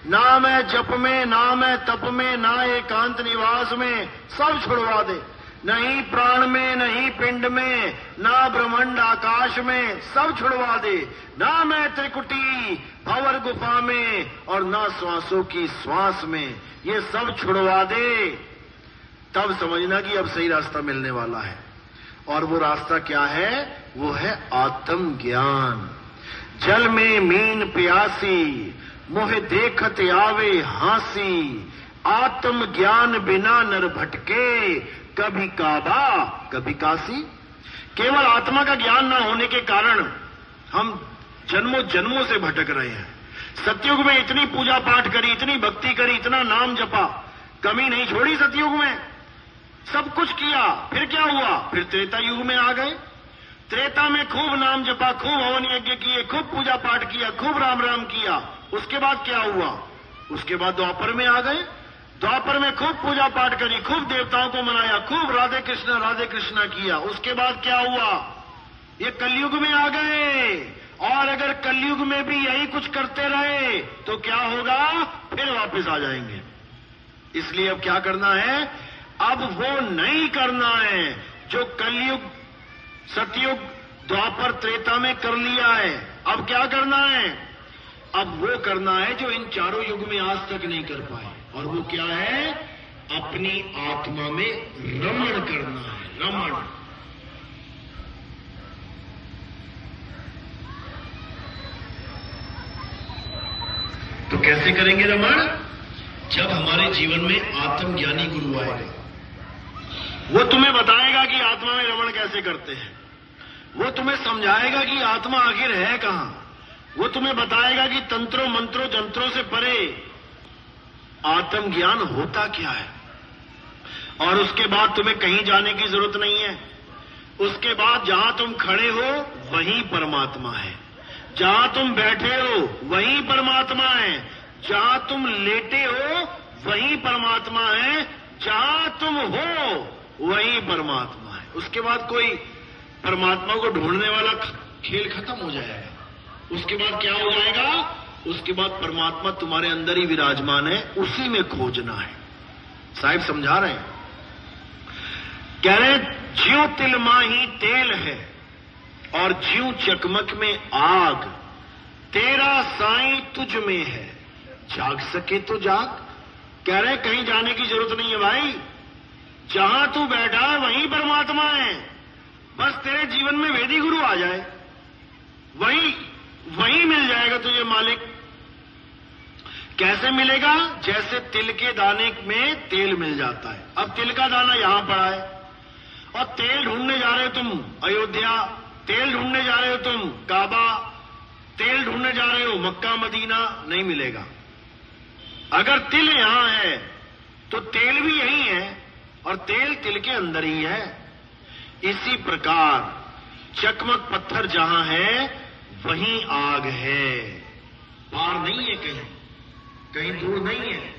ना मैं जप में, ना मैं तप में, ना एकांत निवास में, सब छुड़वा दे। नहीं प्राण में, नहीं पिंड में, ना ब्रह्मांड आकाश में, सब छुड़वा दे। ना मैं त्रिकुटी भंवर गुफा में, और ना श्वासों की श्वास में, ये सब छुड़वा दे। तब समझना कि अब सही रास्ता मिलने वाला है। और वो रास्ता क्या है? वो है आत्म ज्ञान। जल में मीन प्यासी, मोह देखत आवे हांसी। आत्म ज्ञान बिना नर भटके, कभी काबा कभी काशी। केवल आत्मा का ज्ञान न होने के कारण हम जन्मों जन्मों से भटक रहे हैं। सतयुग में इतनी पूजा पाठ करी, इतनी भक्ति करी, इतना नाम जपा, कमी नहीं छोड़ी सतयुग में, सब कुछ किया। फिर क्या हुआ? फिर त्रेता युग में आ गए। त्रेता में खूब नाम जपा, खूब हवन यज्ञ किए, खूब पूजा पाठ किया, खूब राम राम किया। उसके बाद क्या हुआ? उसके बाद द्वापर में आ गए। द्वापर में खूब पूजा पाठ करी, खूब देवताओं को मनाया, खूब राधे कृष्णा किया। उसके बाद क्या हुआ? ये कलयुग में आ गए। और अगर कलयुग में भी यही कुछ करते रहे तो क्या होगा? फिर वापस आ जाएंगे। इसलिए अब क्या करना है? अब वो नहीं करना है जो कलयुग, सतयुग, द्वापर, त्रेता में कर लिया है। अब क्या करना है? अब वो करना है जो इन चारों युग में आज तक नहीं कर पाए। और वो क्या है? अपनी आत्मा में रमण करना है। रमण। तो कैसे करेंगे रमण? जब हमारे जीवन में आत्मज्ञानी गुरु आएगा, वो तुम्हें बताएगा कि आत्मा में रमण कैसे करते हैं। वो तुम्हें समझाएगा कि आत्मा आखिर है कहां। वो तुम्हें बताएगा कि तंत्रों मंत्रों जंत्रों से परे आत्मज्ञान होता क्या है। और उसके बाद तुम्हें कहीं जाने की जरूरत नहीं है। उसके बाद जहां तुम खड़े हो वहीं परमात्मा है, जहां तुम बैठे हो वहीं परमात्मा है, जहां तुम लेटे हो वहीं परमात्मा है, जहां तुम हो वहीं परमात्मा है। उसके बाद कोई परमात्मा को ढूंढने वाला खेल खत्म हो जाएगा। उसके बाद क्या हो जाएगा? उसके बाद परमात्मा तुम्हारे अंदर ही विराजमान है, उसी में खोजना है। साहिब समझा रहे हैं, कह रहे ज्यों तिल माही तेल है और ज्यों चकमक में आग, तेरा साईं तुझ में है, जाग सके तो जाग। कह रहे कहीं जाने की जरूरत नहीं है भाई, जहां तू बैठा है वहीं परमात्मा है। बस तेरे जीवन में वेदी गुरु आ जाए, वहीं मिल जाएगा तुझे मालिक। कैसे मिलेगा? जैसे तिल के दाने में तेल मिल जाता है। अब तिल का दाना यहां पड़ा है और तेल ढूंढने जा रहे हो तुम अयोध्या, तेल ढूंढने जा रहे हो तुम काबा, तेल ढूंढने जा रहे हो मक्का मदीना, नहीं मिलेगा। अगर तिल यहां है तो तेल भी यही है और तेल तिल के अंदर ही है। इसी प्रकार चकमक पत्थर जहां है वहीं आग है, पार नहीं है, कहीं दूर नहीं है।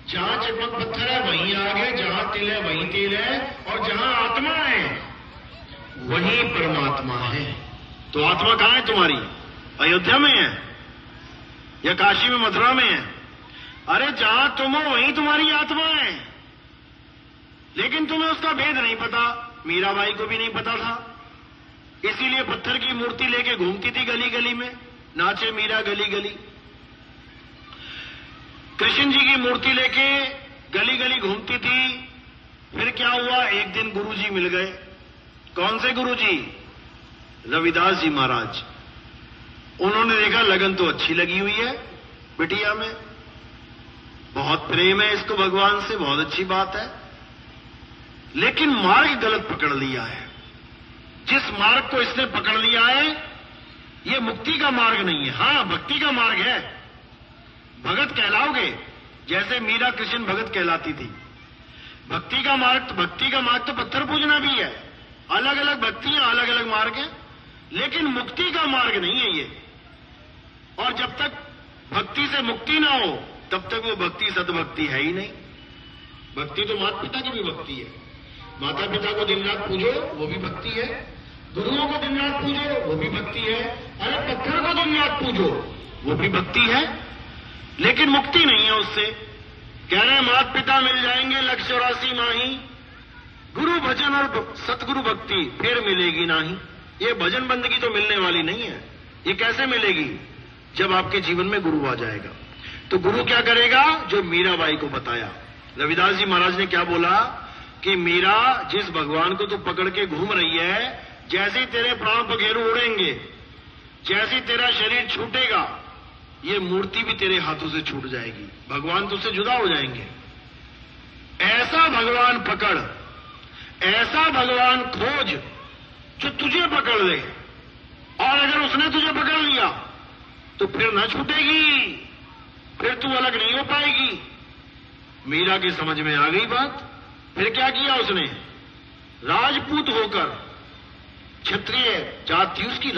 जहां चकमक पत्थर है वहीं आग है, जहां तिल है वहीं तेल है, और जहां आत्मा है वहीं परमात्मा है। तो आत्मा कहां है तुम्हारी? अयोध्या में है या काशी में, मथुरा में है? अरे जहां तुम हो वहीं तुम्हारी आत्मा है, लेकिन तुम्हें उसका भेद नहीं पता। मीराबाई को भी नहीं पता था, इसीलिए पत्थर की मूर्ति लेके घूमती थी गली गली में, नाचे मीरा गली गली। कृष्ण जी की मूर्ति लेके गली गली घूमती थी। फिर क्या हुआ? एक दिन गुरुजी मिल गए। कौन से गुरुजी? रविदास जी महाराज। उन्होंने देखा लगन तो अच्छी लगी हुई है बिटिया में, बहुत प्रेम है इसको भगवान से, बहुत अच्छी बात है, लेकिन मार्ग गलत पकड़ लिया है। जिस मार्ग को इसने पकड़ लिया है ये मुक्ति का मार्ग नहीं है। हां, भक्ति का मार्ग है, भगत कहलाओगे, जैसे मीरा कृष्ण भगत कहलाती थी। भक्ति का मार्ग तो पत्थर पूजना भी है। अलग अलग भक्तियां, अलग अलग मार्ग है, लेकिन मुक्ति का मार्ग नहीं है ये। और जब तक भक्ति से मुक्ति ना हो तब तक वो भक्ति सद्भक्ति है ही नहीं। भक्ति तो माता पिता की भी भक्ति है। माता पिता को दिन रात पूजो वो भी भक्ति है, गुरुओं को दिन रात पूजो वो भी भक्ति है, अरे पत्थर को दिन रात पूजो वो भी भक्ति है। लेकिन मुक्ति नहीं है उससे। कह रहे माता पिता मिल जाएंगे 184 माही, गुरु भजन और सतगुरु भक्ति फिर मिलेगी नहीं। ये भजन बंदगी तो मिलने वाली नहीं है। ये कैसे मिलेगी? जब आपके जीवन में गुरु आ जाएगा। तो गुरु क्या करेगा? जो मीराबाई को बताया। रविदास जी महाराज ने क्या बोला कि मीरा, जिस भगवान को तू पकड़ के घूम रही है, जैसे ही तेरे प्राण पखेरु उड़ेंगे, जैसे ही तेरा शरीर छूटेगा, ये मूर्ति भी तेरे हाथों से छूट जाएगी, भगवान तुझसे जुदा हो जाएंगे। ऐसा भगवान पकड़, ऐसा भगवान खोज जो तुझे पकड़ ले, और अगर उसने तुझे पकड़ लिया तो फिर ना छूटेगी, फिर तू अलग नहीं हो पाएगी। मीरा की समझ में आ गई बात। फिर क्या किया उसने? राजपूत होकर, क्षत्रिय जाति उसकी